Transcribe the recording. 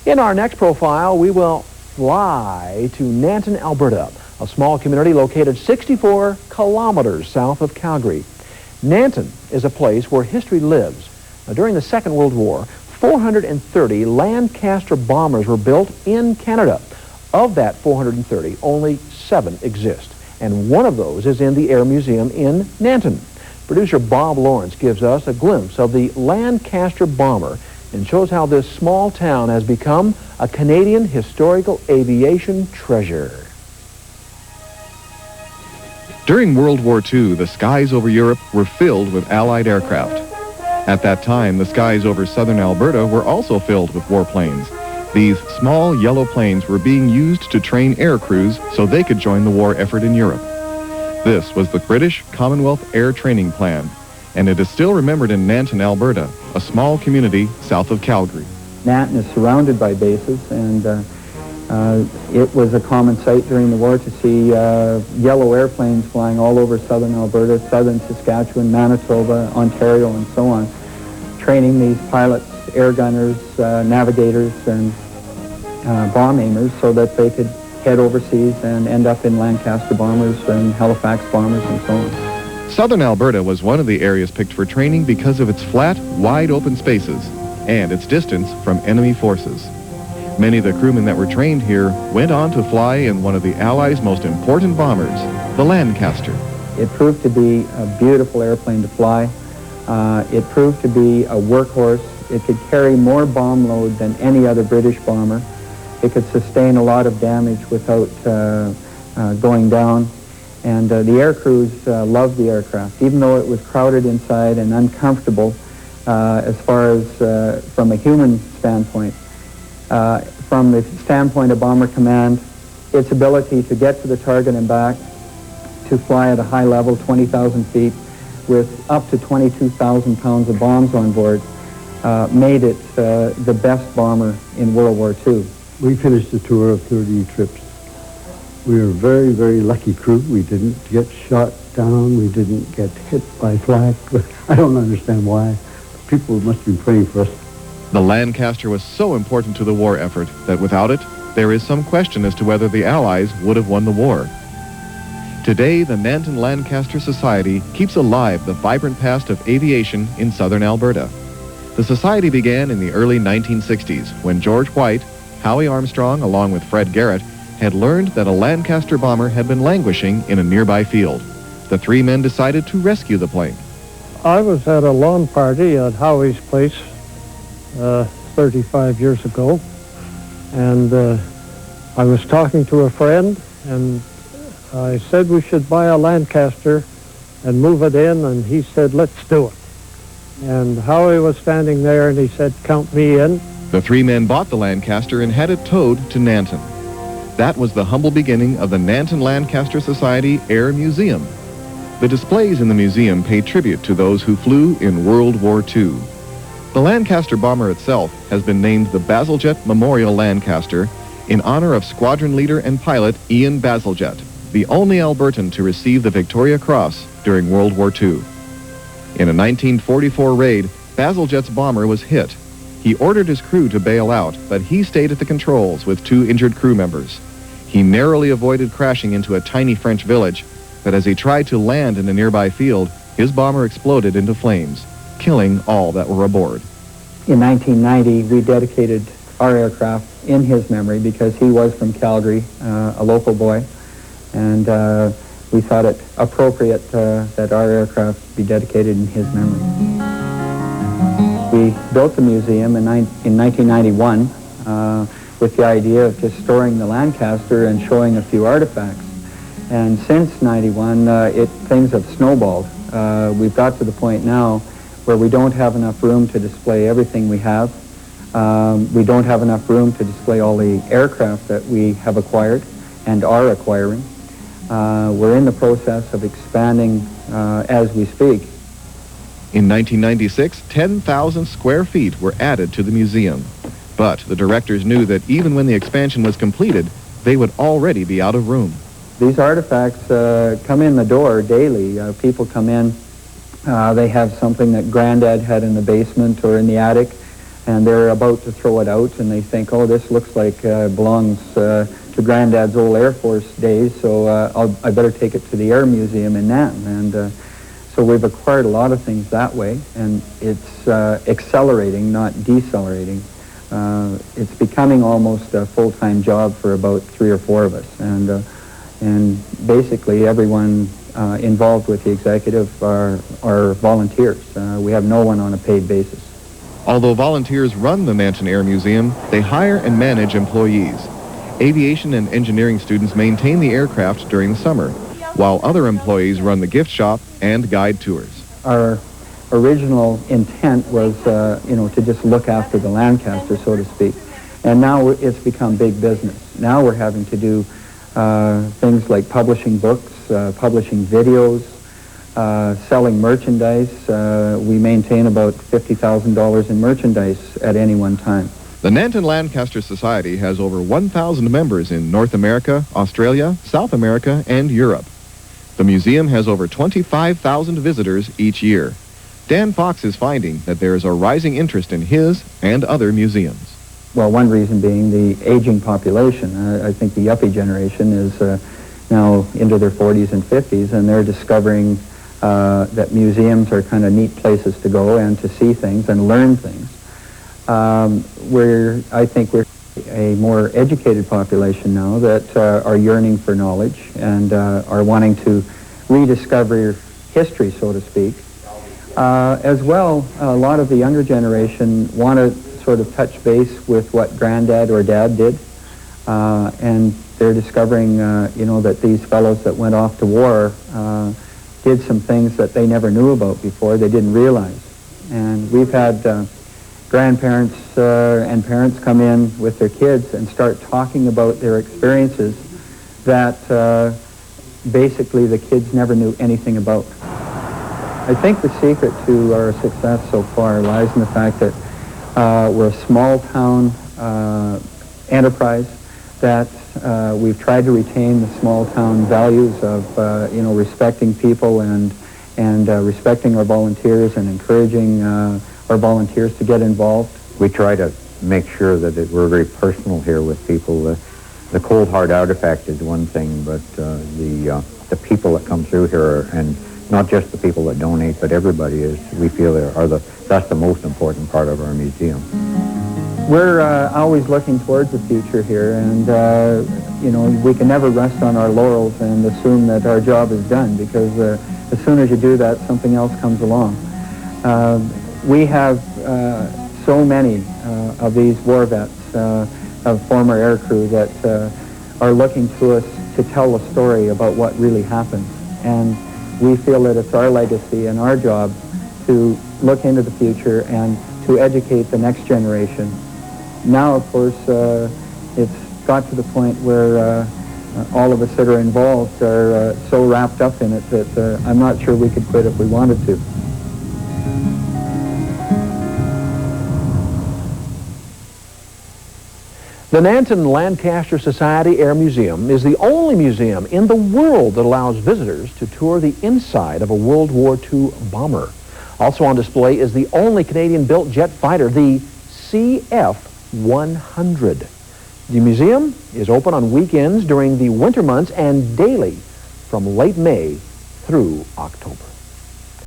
In our next profile, we will fly to Nanton, Alberta, a small community located 64 kilometers south of Calgary. Nanton is a place where history lives. Now, during the Second World War, 430 Lancaster bombers were built in Canada. Of that 430, only 7 exist, and one of those is in the Air Museum in Nanton. Producer Bob Lawrence gives us a glimpse of the Lancaster bomber and shows how this small town has become a Canadian historical aviation treasure. During World War II, the skies over Europe were filled with Allied aircraft. At that time, the skies over southern Alberta were also filled with warplanes. These small yellow planes were being used to train air crews so they could join the war effort in Europe. This was the British Commonwealth Air Training Plan, and it is still remembered in Nanton, Alberta, a small community south of Calgary. Nanton is surrounded by bases, and it was a common sight during the war to see yellow airplanes flying all over southern Alberta, southern Saskatchewan, Manitoba, Ontario, and so on, training these pilots, air gunners, navigators, and bomb aimers so that they could head overseas and end up in Lancaster bombers and Halifax bombers and so on. Southern Alberta was one of the areas picked for training because of its flat, wide open spaces and its distance from enemy forces. Many of the crewmen that were trained here went on to fly in one of the Allies' most important bombers, the Lancaster. It proved to be a beautiful airplane to fly. It proved to be a workhorse. It could carry more bomb load than any other British bomber. It could sustain a lot of damage without going down. And the air crews loved the aircraft, even though it was crowded inside and uncomfortable as far as from a human standpoint. From the standpoint of Bomber Command, its ability to get to the target and back, to fly at a high level, 20,000 feet, with up to 22,000 pounds of bombs on board, made it the best bomber in World War II. We finished a tour of 30 trips. We were a very, very lucky crew. We didn't get shot down. We didn't get hit by flak. I don't understand why. People must be praying for us. The Lancaster was so important to the war effort that without it, there is some question as to whether the Allies would have won the war. Today, the Nanton Lancaster Society keeps alive the vibrant past of aviation in southern Alberta. The society began in the early 1960s when George White, Howie Armstrong, along with Fred Garrett, had learned that a Lancaster bomber had been languishing in a nearby field. The 3 men decided to rescue the plane. I was at a lawn party at Howie's place 35 years ago, and I was talking to a friend, and I said we should buy a Lancaster and move it in, and he said, let's do it. And Howie was standing there, and he said, count me in. The 3 men bought the Lancaster and had it towed to Nanton. That was the humble beginning of the Nanton Lancaster Society Air Museum. The displays in the museum pay tribute to those who flew in World War II. The Lancaster bomber itself has been named the Bazalgette Memorial Lancaster in honor of squadron leader and pilot Ian Bazalgette, the only Albertan to receive the Victoria Cross during World War II. In a 1944 raid, Bazalgette's bomber was hit. He ordered his crew to bail out, but he stayed at the controls with 2 injured crew members. He narrowly avoided crashing into a tiny French village, but as he tried to land in a nearby field, his bomber exploded into flames, killing all that were aboard. In 1990, we dedicated our aircraft in his memory because he was from Calgary, a local boy, and we thought it appropriate that our aircraft be dedicated in his memory. We built the museum in 1991 with the idea of just storing the Lancaster and showing a few artifacts. And since 91, things have snowballed. We've got to the point now where we don't have enough room to display everything we have. We don't have enough room to display all the aircraft that we have acquired and are acquiring. We're in the process of expanding as we speak. In 1996, 10,000 square feet were added to the museum. But the directors knew that even when the expansion was completed, they would already be out of room. These artifacts come in the door daily. People come in, they have something that Granddad had in the basement or in the attic, and they're about to throw it out, and they think, oh, this looks like belongs to Granddad's old Air Force days, so I better take it to the Air Museum in Nanton. And so we've acquired a lot of things that way, and it's accelerating, not decelerating. It's becoming almost a full-time job for about 3 or 4 of us, and basically everyone involved with the executive are volunteers. We have no one on a paid basis. Although volunteers run the Nanton Air Museum, they hire and manage employees. Aviation and engineering students maintain the aircraft during the summer, while other employees run the gift shop and guide tours. Our original intent was, to just look after the Lancaster, so to speak. And now it's become big business. Now we're having to do things like publishing books, publishing videos, selling merchandise. We maintain about $50,000 in merchandise at any one time. The Nanton Lancaster Society has over 1,000 members in North America, Australia, South America, and Europe. The museum has over 25,000 visitors each year. Dan Fox is finding that there is a rising interest in his and other museums. Well, one reason being the aging population. I think the yuppie generation is now into their 40s and 50s, and they're discovering that museums are kind of neat places to go and to see things and learn things. I think we're a more educated population now that are yearning for knowledge and are wanting to rediscover history, so to speak. As well, a lot of the younger generation want to sort of touch base with what Granddad or Dad did, and they're discovering, that these fellows that went off to war did some things that they never knew about before, they didn't realize. And we've had grandparents and parents come in with their kids and start talking about their experiences that basically the kids never knew anything about. I think the secret to our success so far lies in the fact that we're a small town enterprise, that we've tried to retain the small town values of respecting people and respecting our volunteers and encouraging our volunteers to get involved. We try to make sure that we're very personal here with people. The cold hard artifact is one thing, but the people that come through here, and not just the people that donate, but everybody we feel that's the most important part of our museum. We're always looking towards the future here, and we can never rest on our laurels and assume that our job is done, because as soon as you do that, something else comes along. We have so many of these war vets of former aircrew that are looking to us to tell a story about what really happened, and we feel that it's our legacy and our job to look into the future and to educate the next generation. Now, of course, it's got to the point where all of us that are involved are so wrapped up in it that I'm not sure we could quit if we wanted to. The Nanton Lancaster Society Air Museum is the only museum in the world that allows visitors to tour the inside of a World War II bomber. Also on display is the only Canadian-built jet fighter, the CF-100. The museum is open on weekends during the winter months and daily from late May through October.